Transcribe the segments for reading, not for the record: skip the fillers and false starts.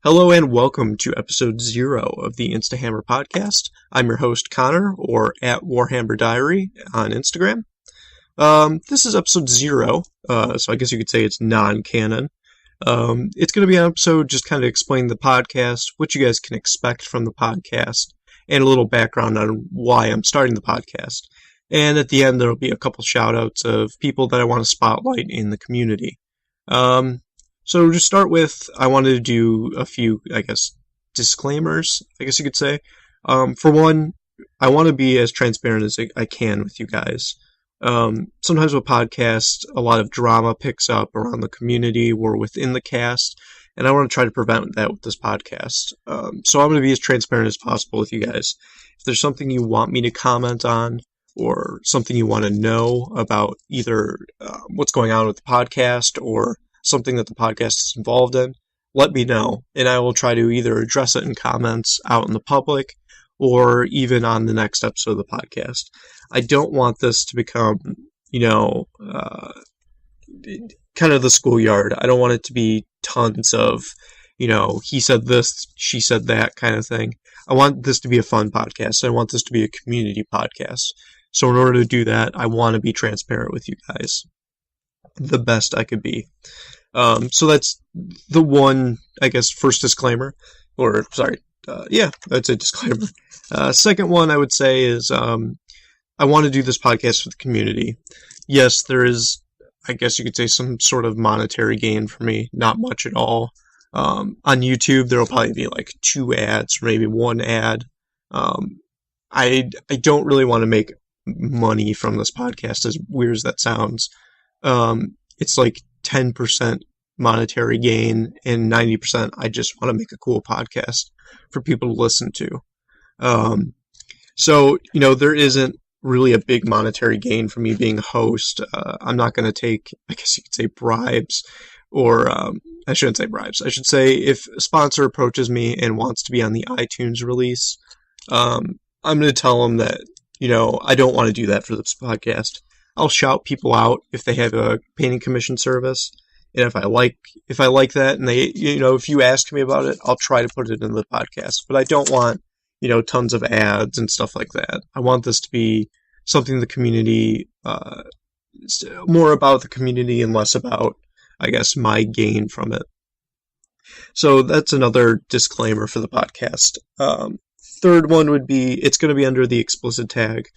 Hello and welcome to episode 0 of the Insta-Hammer Podcast. I'm your host Connor, or at Warhammer Diary on Instagram. This is episode 0, so I guess you could say it's non-canon. It's going to be an episode just kind of explaining the podcast, what you guys can expect from the podcast, and a little background on why I'm starting the podcast. And at the end, there will be a couple shout-outs of people that I want to spotlight in the community. So to start with, I wanted to do a few, disclaimers, I guess you could say. For one, I want to be as transparent as I can with you guys. Sometimes with podcasts, a lot of drama picks up around the community or within the cast, and I want to try to prevent that with this podcast. So I'm going to be as transparent as possible with you guys. If there's something you want me to comment on, or something you want to know about either what's going on with the podcast or something that the podcast is involved in, let me know, and I will try to either address it in comments out in the public or even on the next episode of the podcast. I don't want this to become, kind of the schoolyard. I don't want it to be tons of, he said this, she said that kind of thing. I want this to be a fun podcast. I want this to be a community podcast. So in order to do that, I want to be transparent with you guys the best I could be. So that's the one, first disclaimer, that's a disclaimer. Second one I would say is, I want to do this podcast for the community. Yes, there is, I guess you could say, some sort of monetary gain for me, not much at all. On YouTube, there will probably be like 2 ads, or maybe 1 ad. I don't really want to make money from this podcast, as weird as that sounds. It's like 10% monetary gain and 90% I just want to make a cool podcast for people to listen to. So there isn't really a big monetary gain for me being a host. I'm not going to take, I guess you could say, bribes, or I shouldn't say bribes. I should say if a sponsor approaches me and wants to be on the iTunes release, I'm going to tell them that, I don't want to do that for this podcast. I'll shout people out if they have a painting commission service, and if I like that, and they, if you ask me about it, I'll try to put it in the podcast. But I don't want, tons of ads and stuff like that. I want this to be something the community, more about the community and less about, I guess, my gain from it. So that's another disclaimer for the podcast. Third one would be, it's going to be under the explicit tag.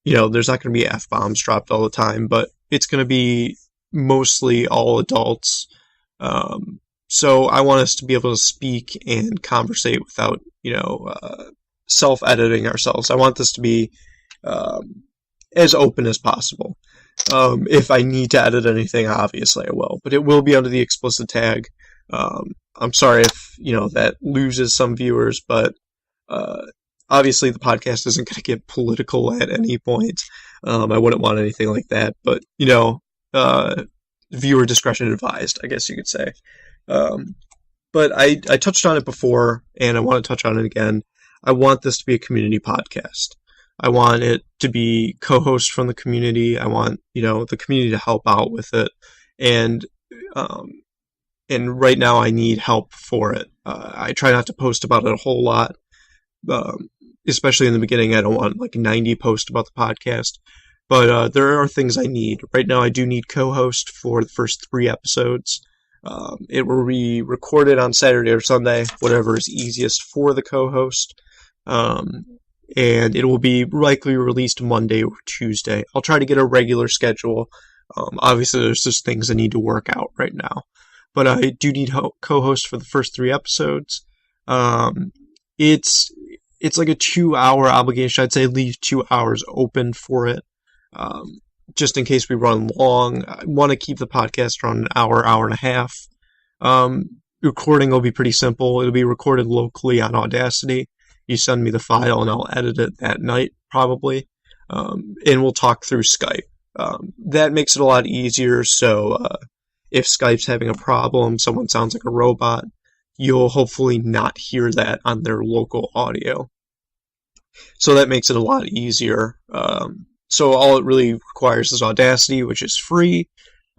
There's not going to be F-bombs dropped all the time, but it's going to be mostly all adults. So I want us to be able to speak and conversate without, self-editing ourselves. I want this to be as open as possible. If I need to edit anything, obviously I will, but it will be under the explicit tag. I'm sorry if, that loses some viewers, but obviously the podcast isn't going to get political at any point. I wouldn't want anything like that, but, viewer discretion advised, I guess you could say. But I touched on it before, and I want to touch on it again. I want this to be a community podcast. I want it to be co-hosts from the community. I want, the community to help out with it. And right now I need help for it. I try not to post about it a whole lot. Especially in the beginning, I don't want like 90 posts about the podcast, but there are things I need. Right now I do need co-host for the first 3 episodes. It will be recorded on Saturday or Sunday, whatever is easiest for the co-host, and it will be likely released Monday or Tuesday. I'll try to get a regular schedule. Obviously there's just things I need to work out right now, but I do need co-host for the first 3 episodes. It's like a 2-hour obligation. I'd say leave 2 hours open for it, just in case we run long. I want to keep the podcast around an hour, hour and a half. Recording will be pretty simple. It'll be recorded locally on Audacity. You send me the file and I'll edit it that night, probably. And we'll talk through Skype. That makes it a lot easier, so if Skype's having a problem, someone sounds like a robot, you'll hopefully not hear that on their local audio. So that makes it a lot easier. So all it really requires is Audacity, which is free.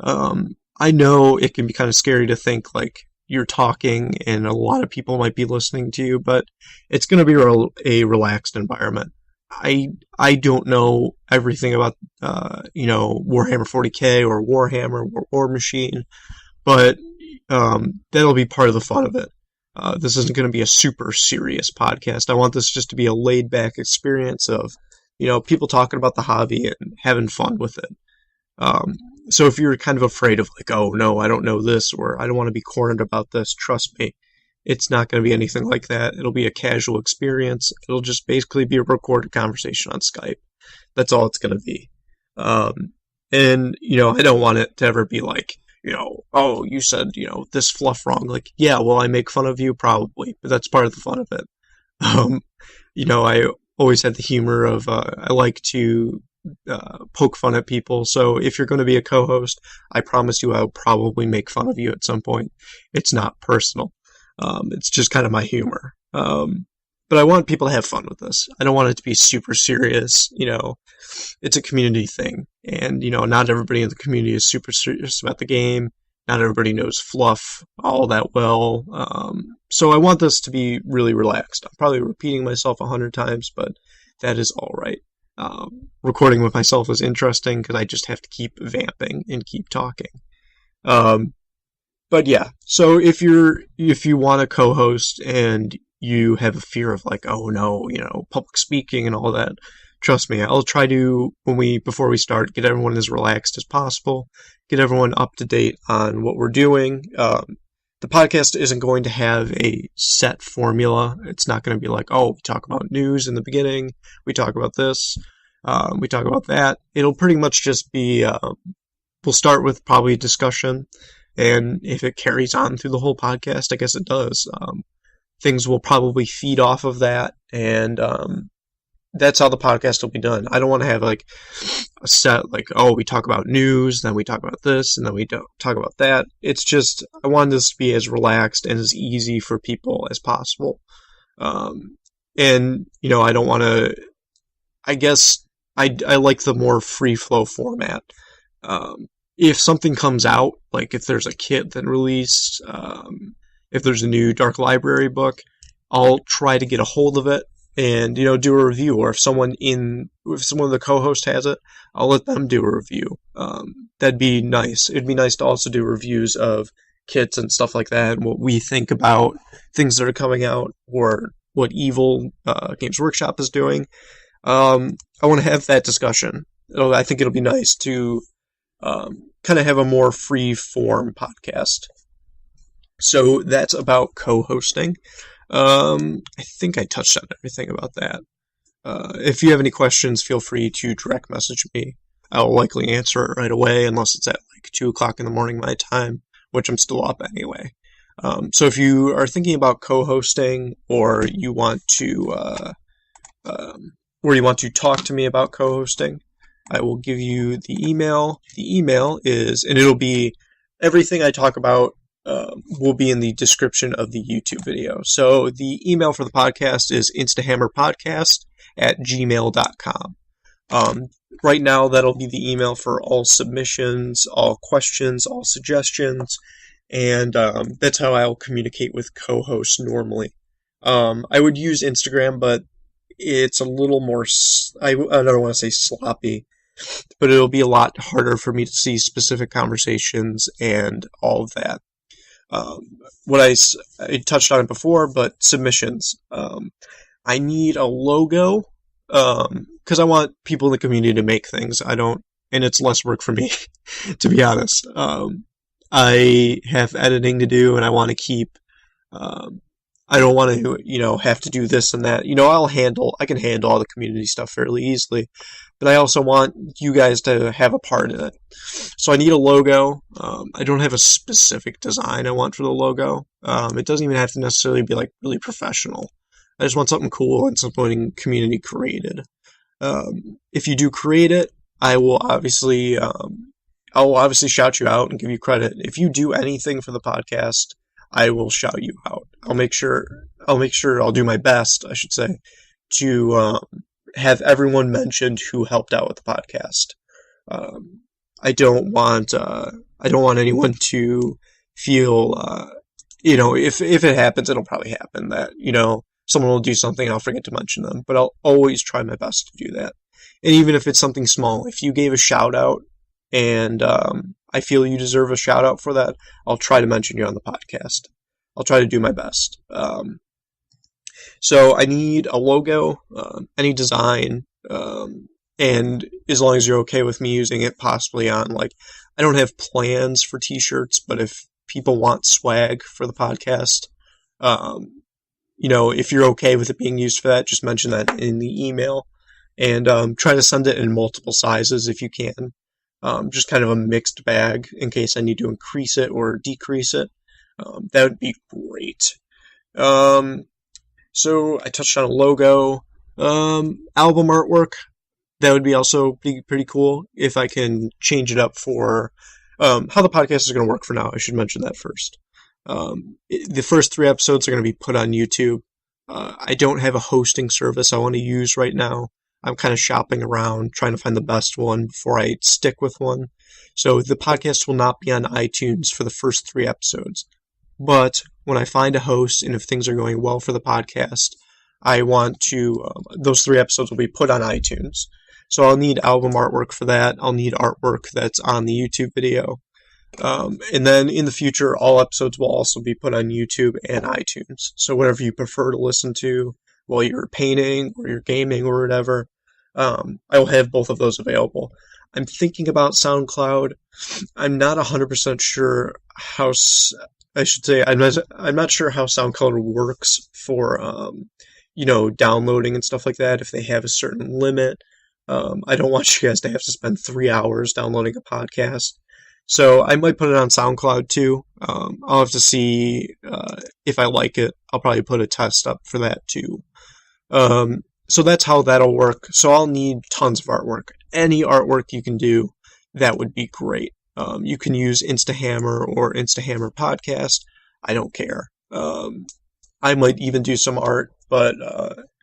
I know it can be kind of scary to think, like, you're talking and a lot of people might be listening to you, but it's going to be a relaxed environment. I don't know everything about, Warhammer 40K or Warhammer or War Machine, but that'll be part of the fun of it. This isn't going to be a super serious podcast. I want this just to be a laid-back experience of, people talking about the hobby and having fun with it. So if you're kind of afraid of like, oh no, I don't know this, or I don't want to be cornered about this, trust me, it's not going to be anything like that. It'll be a casual experience. It'll just basically be a recorded conversation on Skype. That's all it's going to be. And I don't want it to ever be like, oh, you said, this fluff wrong. Like, yeah, well, I make fun of you probably, but that's part of the fun of it. I always had the humor of, I like to poke fun at people. So if you're going to be a co-host, I promise you I'll probably make fun of you at some point. It's not personal. It's just kind of my humor. But I want people to have fun with this. I don't want it to be super serious. It's a community thing. And, not everybody in the community is super serious about the game. Not everybody knows fluff all that well. So I want this to be really relaxed. I'm probably repeating myself 100 times, but that is all right. Recording with myself is interesting because I just have to keep vamping and keep talking. But yeah, so if you want to co-host and you have a fear of like, oh no, public speaking and all that, trust me, I'll try to, before we start, get everyone as relaxed as possible, get everyone up to date on what we're doing. The podcast isn't going to have a set formula. It's not going to be like, oh, we talk about news in the beginning, we talk about this, we talk about that. It'll pretty much just be, we'll start with probably a discussion, and if it carries on through the whole podcast, I guess it does. Things will probably feed off of that, and that's how the podcast will be done. I don't want to have like a set, like, oh, we talk about news, then we talk about this, and then we don't talk about that. It's just, I want this to be as relaxed and as easy for people as possible. And, I don't want to, I guess, I like the more free-flow format. If something comes out, like if there's a kit that released, if there's a new Dark Library book, I'll try to get a hold of it and, do a review. Or if someone of the co-host has it, I'll let them do a review. That'd be nice. It'd be nice to also do reviews of kits and stuff like that, and what we think about things that are coming out, or what Evil Games Workshop is doing. I want to have that discussion. I think it'll be nice to kind of have a more free-form podcast. So that's about co-hosting. I think I touched on everything about that. If you have any questions, feel free to direct message me. I'll likely answer it right away, unless it's at like 2 o'clock in the morning my time, which I'm still up anyway. So if you are thinking about co-hosting, or you want to talk to me about co-hosting, I will give you the email. The email is, and it'll be, everything I talk about will be in the description of the YouTube video. So the email for the podcast is Instahammerpodcast@gmail.com. Right now, that'll be the email for all submissions, all questions, all suggestions, and that's how I'll communicate with co-hosts normally. I would use Instagram, but it's a little more, I don't want to say sloppy, but it'll be a lot harder for me to see specific conversations and all of that. What I touched on it before, but submissions. I need a logo, because I want people in the community to make things. And it's less work for me, to be honest. I have editing to do, and I want to keep, I don't want to, have to do this and that. I can handle all the community stuff fairly easily, but I also want you guys to have a part in it. So I need a logo. I don't have a specific design I want for the logo. It doesn't even have to necessarily be like really professional. I just want something cool and something community created. If you do create it, I will obviously shout you out and give you credit. If you do anything for the podcast, I will shout you out. I'll make sure I'll do my best, I should say, to have everyone mentioned who helped out with the podcast. I don't want anyone to feel if it happens, it'll probably happen that, someone will do something and I'll forget to mention them, but I'll always try my best to do that. And even if it's something small, if you gave a shout out and I feel you deserve a shout out for that, I'll try to mention you on the podcast. I'll try to do my best. So I need a logo, any design, and as long as you're okay with me using it possibly on, like, I don't have plans for t-shirts, but if people want swag for the podcast, if you're okay with it being used for that, just mention that in the email, and try to send it in multiple sizes if you can. Just kind of a mixed bag in case I need to increase it or decrease it. That would be great. So I touched on a logo, album artwork. That would be also pretty cool if I can change it up for how the podcast is going to work for now. I should mention that first. The first 3 episodes are going to be put on YouTube. I don't have a hosting service I want to use right now. I'm kind of shopping around, trying to find the best one before I stick with one. So the podcast will not be on iTunes for the first 3 episodes. But when I find a host and if things are going well for the podcast, I want to, those 3 episodes will be put on iTunes. So I'll need album artwork for that. I'll need artwork that's on the YouTube video. And then in the future, all episodes will also be put on YouTube and iTunes. So whatever you prefer to listen to while you're painting or you're gaming or whatever, I will have both of those available. I'm thinking about SoundCloud. I'm not 100% sure how, I should say, I'm not sure how SoundCloud works for, downloading and stuff like that, if they have a certain limit. I don't want you guys to have to spend 3 hours downloading a podcast. So I might put it on SoundCloud too. I'll have to see if I like it. I'll probably put a test up for that too. So that's how that'll work. So I'll need tons of artwork. Any artwork you can do, that would be great. You can use Instahammer or Instahammer Podcast. I don't care. I might even do some art, but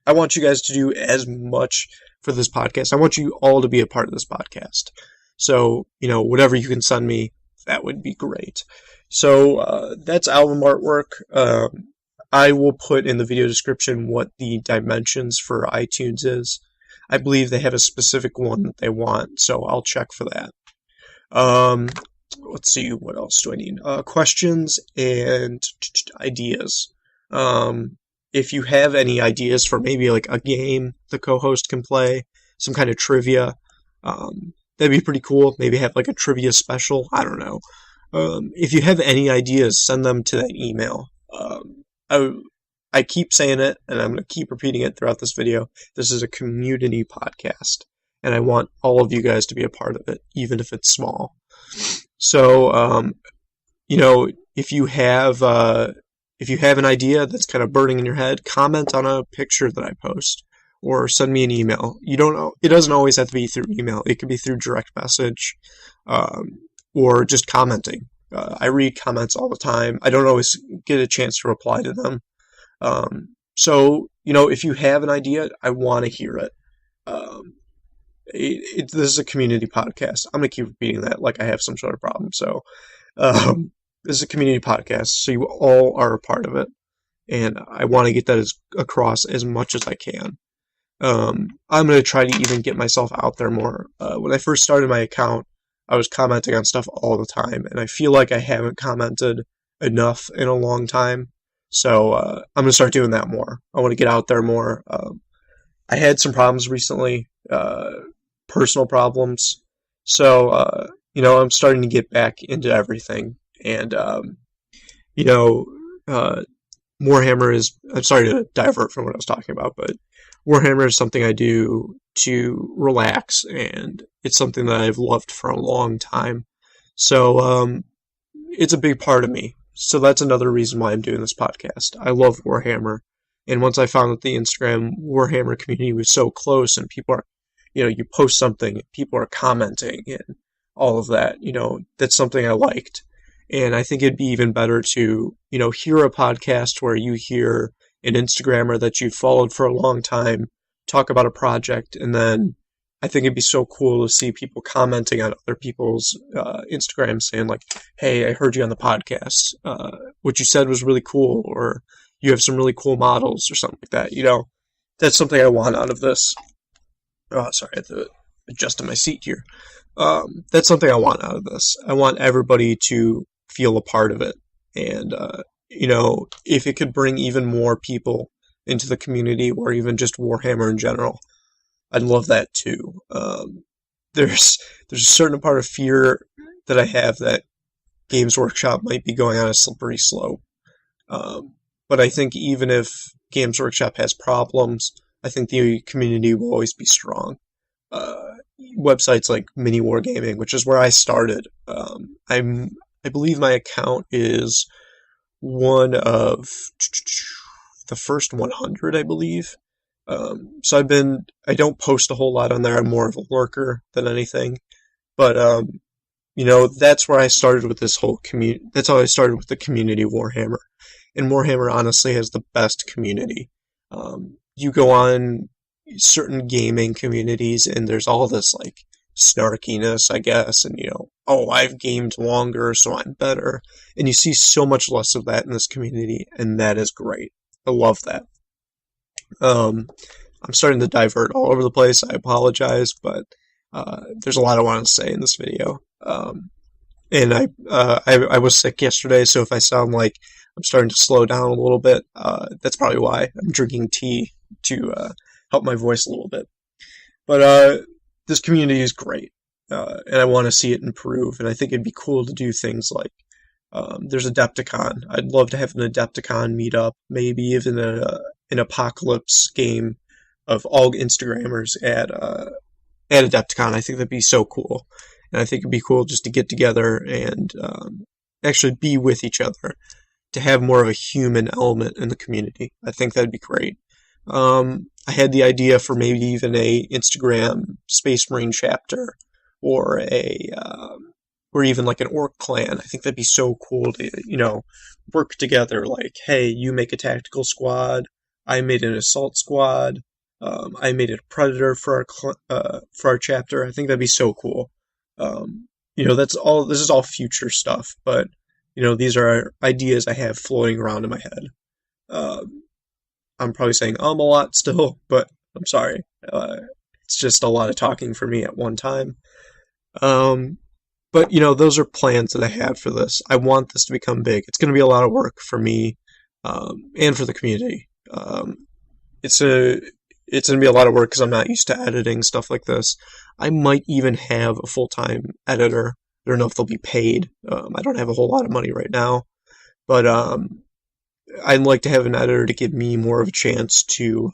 I want you guys to do as much for this podcast. I want you all to be a part of this podcast. So, whatever you can send me, that would be great. So that's album artwork. I will put in the video description what the dimensions for iTunes is. I believe they have a specific one that they want, so I'll check for that. Let's see, what else do I need? Questions and ideas. If you have any ideas for maybe like a game the co-host can play, some kind of trivia, that'd be pretty cool. Maybe have like a trivia special. I don't know. If you have any ideas, send them to that email. I keep saying it, and I'm going to keep repeating it throughout this video. This is a community podcast, and I want all of you guys to be a part of it, even if it's small. So, if you have an idea that's kind of burning in your head, comment on a picture that I post, or send me an email. It doesn't always have to be through email. It could be through direct message, or just commenting. I read comments all the time. I don't always get a chance to reply to them. So, if you have an idea, I want to hear it. This is a community podcast. I'm going to keep repeating that like I have some sort of problem. So, this is a community podcast, so you all are a part of it. And I want to get that across as much as I can. I'm going to try to even get myself out there more. When I first started my account, I was commenting on stuff all the time, and I feel like I haven't commented enough in a long time. So I'm going to start doing that more. I want to get out there more. I had some problems recently, personal problems. So, I'm starting to get back into everything. And, Warhammer is, I'm sorry to divert from what I was talking about, but Warhammer is something I do to relax, and it's something that I've loved for a long time. So, it's a big part of me. So that's another reason why I'm doing this podcast. I love Warhammer. And once I found that the Instagram Warhammer community was so close, and people are, you post something, people are commenting and all of that, that's something I liked. And I think it'd be even better to, hear a podcast where you hear an Instagrammer that you've followed for a long time talk about a project, and then I think it'd be so cool to see people commenting on other people's Instagram saying like, hey, I heard you on the podcast. What you said was really cool, or you have some really cool models or something like that. That's something I want out of this. Oh, sorry, I have to adjust in my seat here. That's something I want out of this. I want everybody to feel a part of it. And, if it could bring even more people into the community, or even just Warhammer in general, I'd love that too. There's a certain part of fear that I have that Games Workshop might be going on a slippery slope. But I think even if Games Workshop has problems, I think the community will always be strong. Websites like Mini Wargaming, which is where I started. I believe my account is one of the first 100, I believe. So I don't post a whole lot on there. I'm more of a lurker than anything. But, that's where I started with this whole community. That's how I started with the community of Warhammer. And Warhammer honestly has the best community. You go on certain gaming communities and there's all this like snarkiness, I guess, and I've gamed longer, so I'm better. And you see so much less of that in this community, and that is great. I love that. I'm starting to divert all over the place. I apologize, but there's a lot I want to say in this video. And I was sick yesterday, so if I sound like I'm starting to slow down a little bit, that's probably why. I'm drinking tea to help my voice a little bit. But this community is great, and I want to see it improve, and I think it'd be cool to do things like there's Adepticon. I'd love to have an Adepticon meetup, maybe even an apocalypse game of all Instagrammers at Adepticon. I think that'd be so cool. And I think it'd be cool just to get together and actually be with each other, to have more of a human element in the community. I think that'd be great. I had the idea for maybe even a Instagram Space Marine chapter, or or even like an orc clan. I think that'd be so cool to, work together. Like, hey, you make a tactical squad, I made an assault squad, I made a predator for our chapter. I think that'd be so cool. This is all future stuff, but these are ideas I have floating around in my head. I'm probably saying a lot still, but I'm sorry. It's just a lot of talking for me at one time. But those are plans that I have for this. I want this to become big. It's going to be a lot of work for me, and for the community. It's going to be a lot of work because I'm not used to editing stuff like this. I might even have a full-time editor. I don't know if they'll be paid. I don't have a whole lot of money right now, but I'd like to have an editor to give me more of a chance to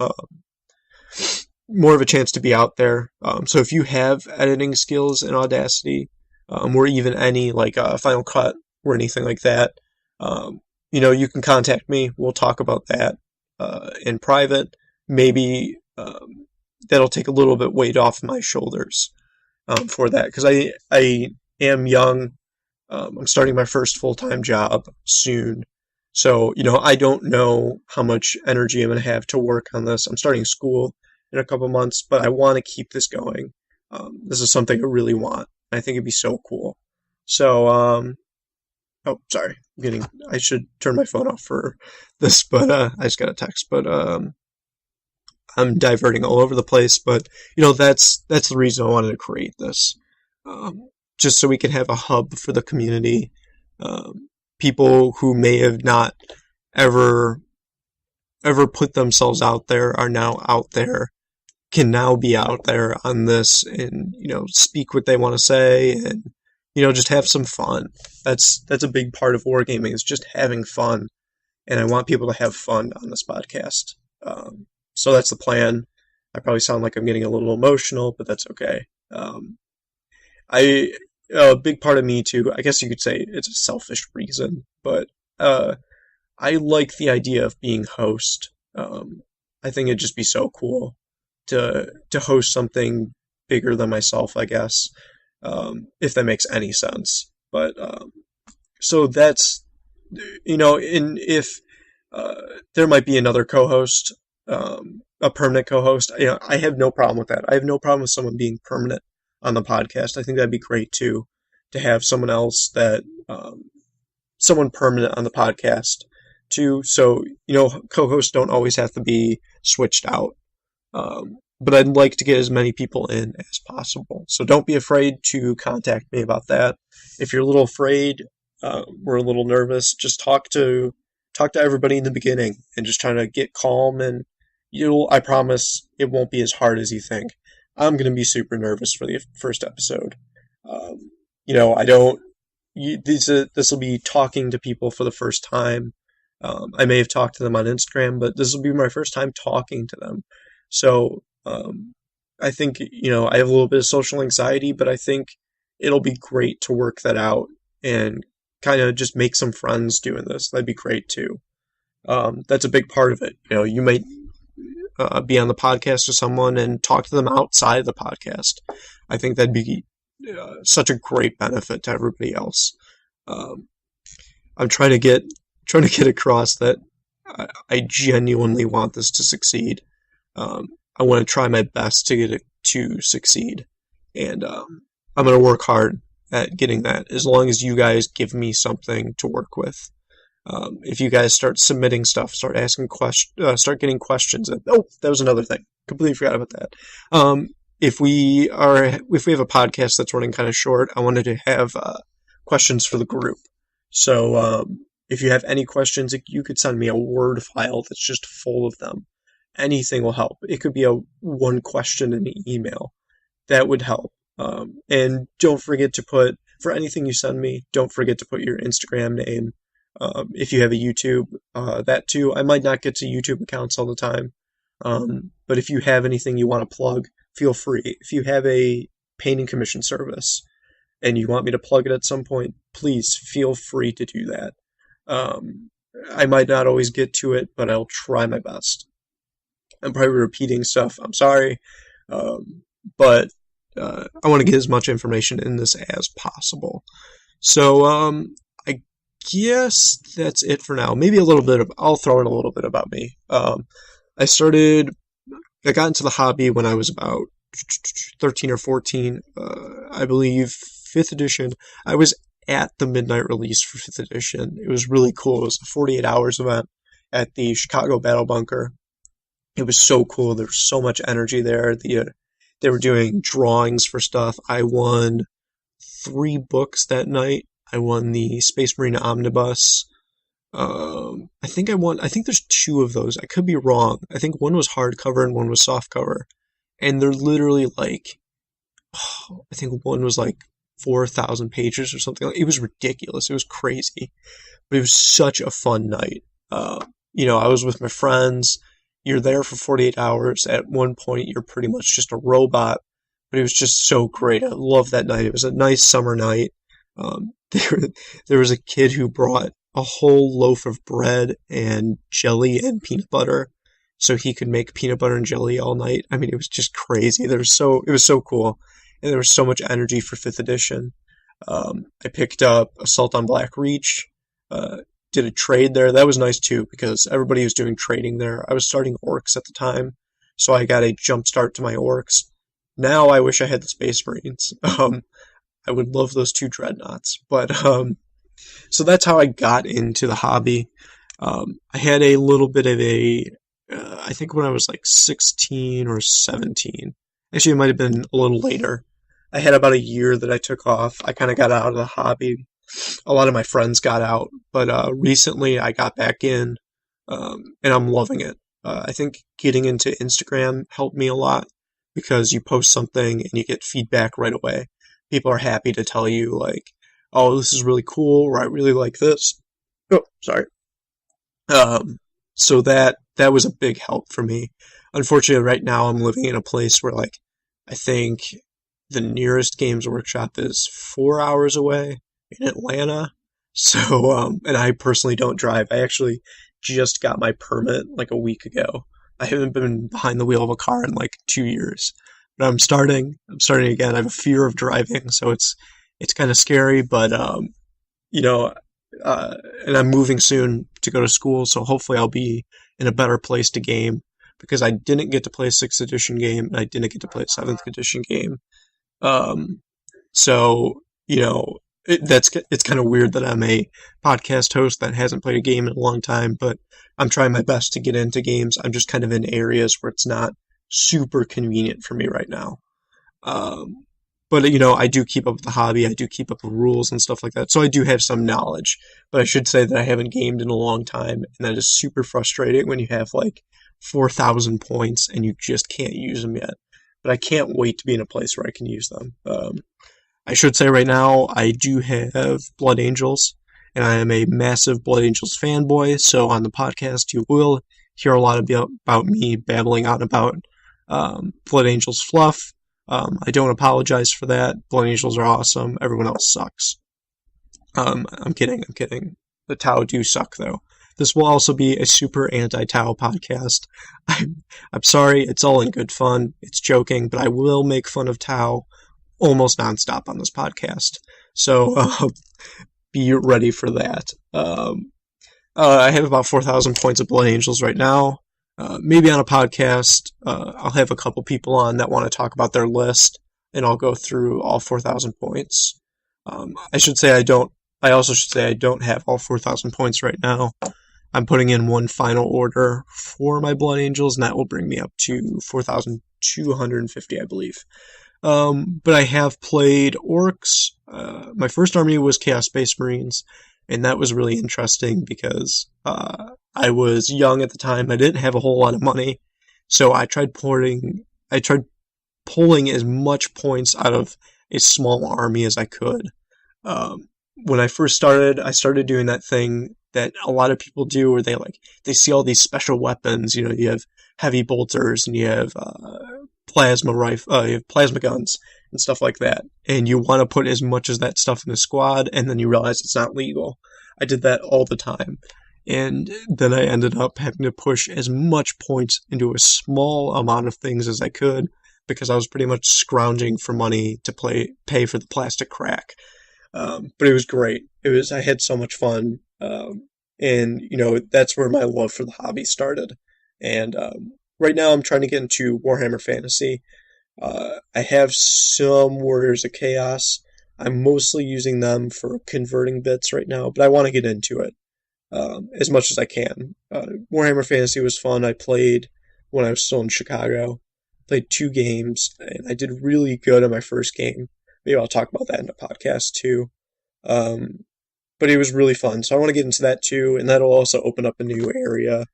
be out there. So if you have editing skills in Audacity, or even any like Final Cut or anything like that, you can contact me. We'll talk about that in private. Maybe that'll take a little bit weight off my shoulders for that, because I am young. I'm starting my first full-time job soon. So, I don't know how much energy I'm going to have to work on this. I'm starting school in a couple months, but I want to keep this going. This is something I really want. I think it'd be so cool. So, oh, sorry. I should turn my phone off for this, but I just got a text. But I'm diverting all over the place. But, that's the reason I wanted to create this. Just so we can have a hub for the community. People who may have not ever put themselves out there are now out there, can now be out there on this, and speak what they want to say, and just have some fun. That's a big part of wargaming, is just having fun, and I want people to have fun on this podcast. So that's the plan. I probably sound like I'm getting a little emotional, but that's okay. A big part of me too, I guess you could say it's a selfish reason, but I like the idea of being host. I think it'd just be so cool to host something bigger than myself, I guess, if that makes any sense. But so that's, and if there might be another co-host, a permanent co-host, I have no problem with that. I have no problem with someone being permanent on the podcast. I think that'd be great too, to have someone else that, someone permanent on the podcast too. So, co-hosts don't always have to be switched out. But I'd like to get as many people in as possible. So don't be afraid to contact me about that. If you're a little afraid, we're a little nervous, just talk to everybody in the beginning and just try to get calm, and I promise it won't be as hard as you think. I'm going to be super nervous for the first episode. This will be talking to people for the first time. I may have talked to them on Instagram, but this will be my first time talking to them. So, I think, I have a little bit of social anxiety, but I think it'll be great to work that out and kind of just make some friends doing this. That'd be great too. That's a big part of it. You might be on the podcast with someone and talk to them outside of the podcast. I think that'd be such a great benefit to everybody else. I'm trying to get across that I genuinely want this to succeed. I want to try my best to get it to succeed, and I'm going to work hard at getting that, as long as you guys give me something to work with. If you guys start submitting stuff, start asking questions, start getting questions. That was another thing. Completely forgot about that. If we have a podcast that's running kind of short, I wanted to have questions for the group. So if you have any questions, you could send me a Word file that's just full of them. Anything will help. It could be one question in an email. That would help. And don't forget to put, for anything you send me, don't forget to put your Instagram name. If you have a YouTube, that too. I might not get to YouTube accounts all the time. But if you have anything you want to plug, feel free. If you have a painting commission service and you want me to plug it at some point, please feel free to do that. I might not always get to it, but I'll try my best. I'm probably repeating stuff. I'm sorry. But I want to get as much information in this as possible. So I guess that's it for now. Maybe I'll throw in a little bit about me. I got into the hobby when I was about 13 or 14. I believe 5th edition. I was at the midnight release for 5th edition. It was really cool. It was a 48 hours event at the Chicago Battle Bunker. It was so cool. There was so much energy there. They were doing drawings for stuff. I won 3 books that night. I won the Space Marine Omnibus. I think there's 2 of those. I could be wrong. I think one was hardcover and one was softcover. And they're literally I think one was 4,000 pages or something. It was ridiculous. It was crazy. But it was such a fun night. I was with my friends. You're there for 48 hours. At one point, you're pretty much just a robot, but it was just so great. I love that night. It was a nice summer night. There was a kid who brought a whole loaf of bread and jelly and peanut butter so he could make peanut butter and jelly all night. I mean, it was just crazy. It was so cool, and there was so much energy for 5th edition. I picked up Assault on Black Reach, did a trade there. That was nice too, because everybody was doing trading there. I was starting orcs at the time, so I got a jump start to my orcs. Now I wish I had the Space Marines. I would love those 2 dreadnoughts. But so that's how I got into the hobby. I had a little bit of I think when I was 16 or 17. Actually, it might have been a little later. I had about a year that I took off. I kind of got out of the hobby. A lot of my friends got out, but recently I got back in, and I'm loving it. I think getting into Instagram helped me a lot, because you post something and you get feedback right away. People are happy to tell you, oh, this is really cool, or I really like this. Oh, sorry. So that was a big help for me. Unfortunately, right now I'm living in a place where, I think the nearest Games Workshop is 4 hours away in Atlanta. So, and I personally don't drive. I actually just got my permit a week ago. I haven't been behind the wheel of a car in 2 years. But I'm starting again. I have a fear of driving, so it's kind of scary, but and I'm moving soon to go to school, so hopefully I'll be in a better place to game. because I didn't get to play a 6th edition game, and I didn't get to play a 7th edition game. So, it's kind of weird that I'm a podcast host that hasn't played a game in a long time, but I'm trying my best to get into games. I'm just kind of in areas where it's not super convenient for me right now. But, I do keep up with the hobby. I do keep up with rules and stuff like that. So I do have some knowledge. But I should say that I haven't gamed in a long time. And that is super frustrating when you have, 4,000 points and you just can't use them yet. But I can't wait to be in a place where I can use them. I should say right now, I do have Blood Angels. And I am a massive Blood Angels fanboy. So on the podcast, you will hear a lot about me babbling on about Blood Angels fluff. I don't apologize for that. Blood Angels are awesome. Everyone else sucks. I'm kidding. The Tau do suck, though. This will also be a super anti-Tau podcast. I'm sorry. It's all in good fun. It's joking, but I will make fun of Tau almost nonstop on this podcast. So be ready for that. I have about 4,000 points of Blood Angels right now. Maybe on a podcast, I'll have a couple people on that want to talk about their list, and I'll go through all 4,000 points. I also should say I don't have all 4,000 points right now. I'm putting in one final order for my Blood Angels, and that will bring me up to 4,250, I believe. But I have played Orcs. My first army was Chaos Space Marines, and that was really interesting because I was young at the time. I didn't have a whole lot of money, so I tried pulling as much points out of a small army as I could. When I first started, I started doing that thing that a lot of people do, where they see all these special weapons. You have heavy bolters, and you have plasma guns and stuff like that, and you want to put as much as that stuff in the squad, and then you realize it's not legal. I did that all the time, and then I ended up having to push as much points into a small amount of things as I could, because I was pretty much scrounging for money to pay for the plastic crack. But it was great. I had so much fun, and that's where my love for the hobby started. And right now I'm trying to get into Warhammer Fantasy. I have some Warriors of Chaos. I'm mostly using them for converting bits right now, but I want to get into it as much as I can. Warhammer Fantasy was fun. I played when I was still in Chicago. Played 2 games, and I did really good in my first game. Maybe I'll talk about that in the podcast too. But it was really fun, so I want to get into that too, and that'll also open up a new area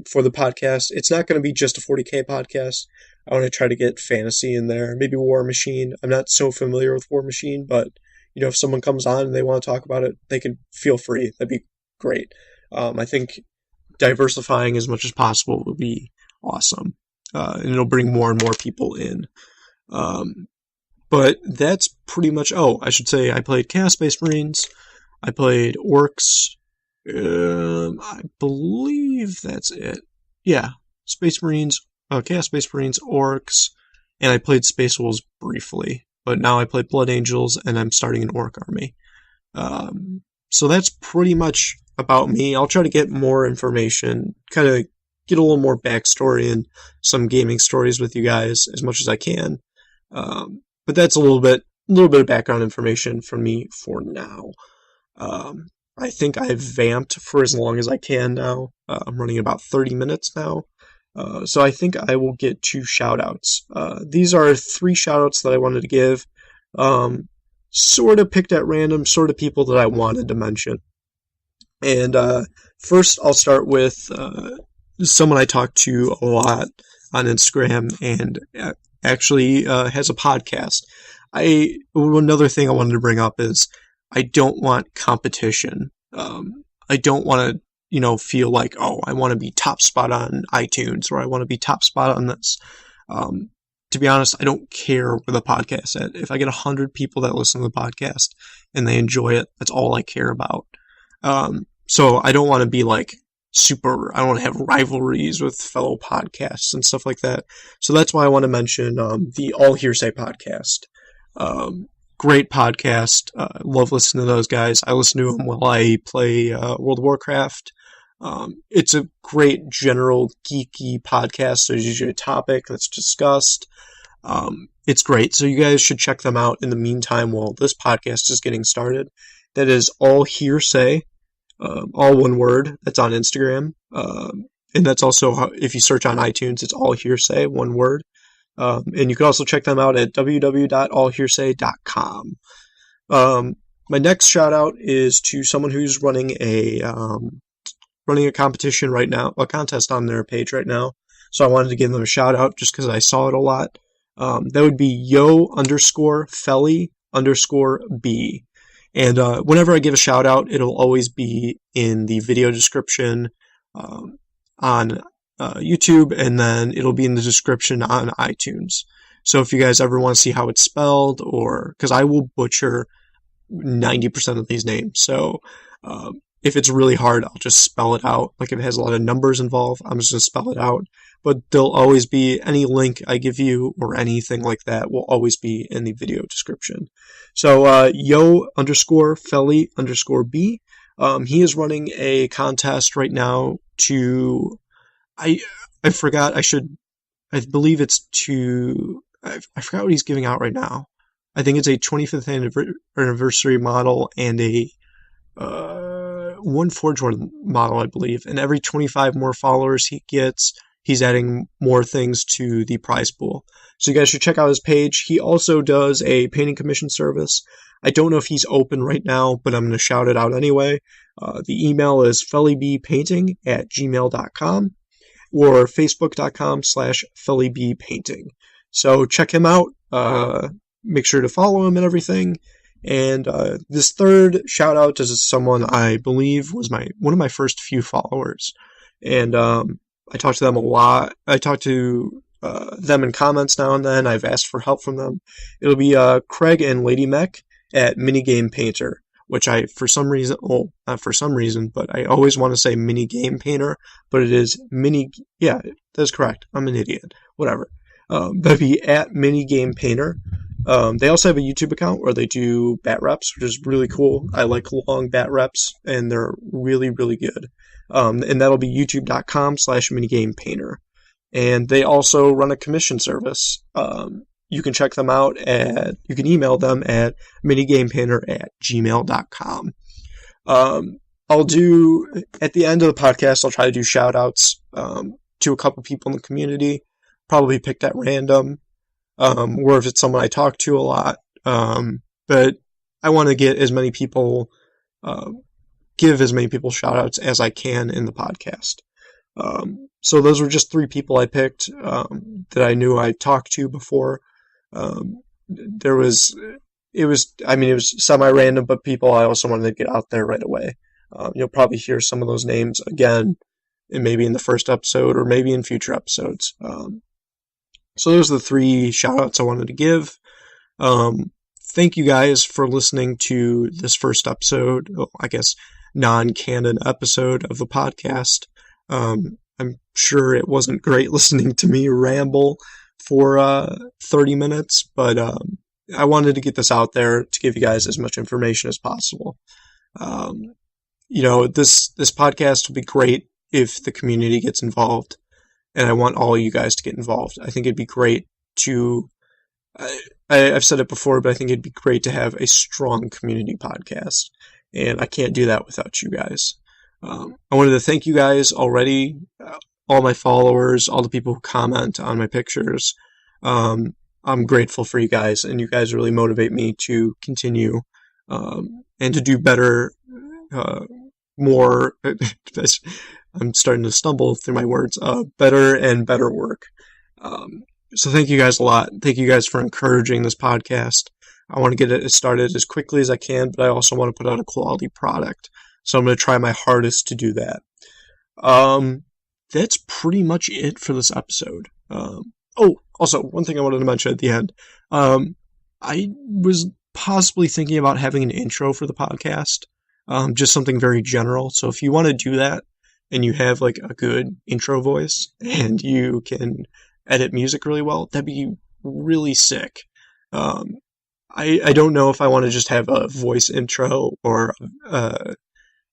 for the podcast. It's not going to be just a 40K podcast. I want to try to get fantasy in there, maybe War Machine. I'm not so familiar with War Machine, but if someone comes on and they want to talk about it, they can feel free. That'd be great. I think diversifying as much as possible will be awesome, and it'll bring more and more people in. But that's pretty much... Oh, I should say I played Chaos Space Marines. I played Orcs. I believe that's it. Yeah, Space Marines, Chaos Space Marines, Orcs, and I played Space Wolves briefly. But now I play Blood Angels, and I'm starting an Orc army. So that's pretty much about me. I'll try to get more information, kind of get a little more backstory and some gaming stories with you guys as much as I can. But that's a little bit of background information from me for now. I think I've vamped for as long as I can now. I'm running about 30 minutes now. So I think I will get 2 shout-outs. These are 3 shout-outs that I wanted to give. Sort of picked at random, sort of people that I wanted to mention. And first I'll start with someone I talk to a lot on Instagram, and actually has a podcast. Another thing I wanted to bring up is I don't want competition. I don't want to, feel like, oh, I want to be top spot on iTunes, or I want to be top spot on this. To be honest, I don't care where the podcast's at. If I get 100 people that listen to the podcast and they enjoy it, that's all I care about. So I don't want to be I don't want to have rivalries with fellow podcasts and stuff like that. So that's why I want to mention the Allhearsay podcast. Great podcast. Love listening to those guys. I listen to them while I play World of Warcraft. It's a great general geeky podcast. There's usually a topic that's discussed. It's great. So you guys should check them out in the meantime while this podcast is getting started. That is Allhearsay, all one word. That's on Instagram. And that's also, if you search on iTunes, it's Allhearsay, one word. And you can also check them out at www.allhearsay.com. My next shout out is to someone who's running a competition right now, a contest on their page right now. So I wanted to give them a shout out just because I saw it a lot. That would be yo_Felly_B. And whenever I give a shout out, it'll always be in the video description on YouTube, and then it'll be in the description on iTunes. So if you guys ever want to see how it's spelled, or because I will butcher 90% of these names, so if it's really hard, I'll just spell it out. Like if it has a lot of numbers involved, I'm just going to spell it out. But there'll always be any link I give you or anything like that will always be in the video description. So yo_Felly_B. He is running a contest right now to, I forgot, I believe it's to, I forgot what he's giving out right now. I think it's a 25th anniversary model and a one Forge One model, I believe. And every 25 more followers he gets, he's adding more things to the prize pool. So you guys should check out his page. He also does a painting commission service. I don't know if he's open right now, but I'm going to shout it out anyway. The email is FellyBpainting@gmail.com or Facebook.com/FellyBpainting. So check him out. Make sure to follow him and everything. And this third shout out is someone I believe was one of my first few followers. And I talk to them a lot. I talk to them in comments now and then. I've asked for help from them. It'll be Craig and Lady Mech at Minigamepainter, which I, for some reason, well, not for some reason, but I always want to say Minigamepainter, but it is yeah, that's correct. I'm an idiot. Whatever. That'd be at Minigamepainter. They also have a YouTube account where they do bat reps, which is really cool. I like long bat reps, and they're really, really good. And that'll be youtube.com/minigamepainter. And they also run a commission service. You can check them out you can email them at minigamepainter@gmail.com. I'll do, at the end of the podcast, I'll try to do shout outs, to a couple people in the community, probably picked at random, or if it's someone I talk to a lot. But I want to get as many people, give as many people shout outs as I can in the podcast. So those were just 3 people I picked, that I knew I talked to before. It was semi-random, but people I also wanted to get out there right away. You'll probably hear some of those names again, and maybe in the first episode or maybe in future episodes. So those are the 3 shout-outs I wanted to give. Thank you guys for listening to this first episode, I guess non-canon episode of the podcast. I'm sure it wasn't great listening to me ramble for 30 minutes, but I wanted to get this out there to give you guys as much information as possible. This podcast would be great if the community gets involved, and I want all you guys to get involved. I think it'd be great to, I've said it before, but I think it'd be great to have a strong community podcast, and I can't do that without you guys. I wanted to thank you guys already, all my followers, all the people who comment on my pictures. I'm grateful for you guys, and you guys really motivate me to continue, and to do better, more, I'm starting to stumble through my words, better and better work. So thank you guys a lot. Thank you guys for encouraging this podcast. I want to get it started as quickly as I can, but I also want to put out a quality product. So I'm going to try my hardest to do that. That's pretty much it for this episode. Also, one thing I wanted to mention at the end. I was possibly thinking about having an intro for the podcast. Just something very general. So if you want to do that, and you have like a good intro voice, and you can edit music really well, that'd be really sick. I don't know if I want to just have a voice intro or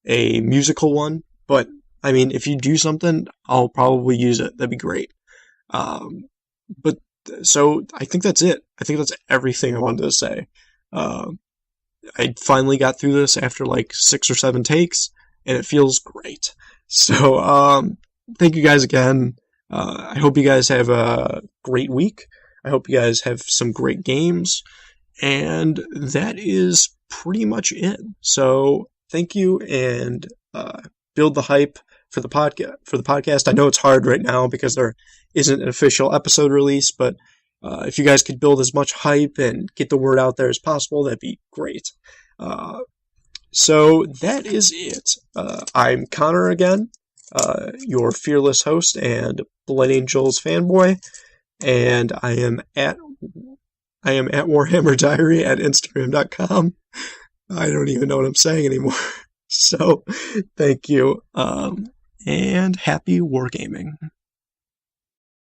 a musical one, but I mean, if you do something, I'll probably use it. That'd be great. But so I think that's it. I think that's everything I wanted to say. I finally got through this after like 6 or 7 takes, and it feels great. So, thank you guys again. I hope you guys have a great week. I hope you guys have some great games. And that is pretty much it. So, thank you, and build the hype for the podcast. I know it's hard right now because there isn't an official episode release, but if you guys could build as much hype and get the word out there as possible, that'd be great. So that is it. I'm Connor again, your fearless host and Blood Angels fanboy, and I am at Warhammer Diary at Instagram.com. I don't even know what I'm saying anymore. So, thank you, and happy wargaming.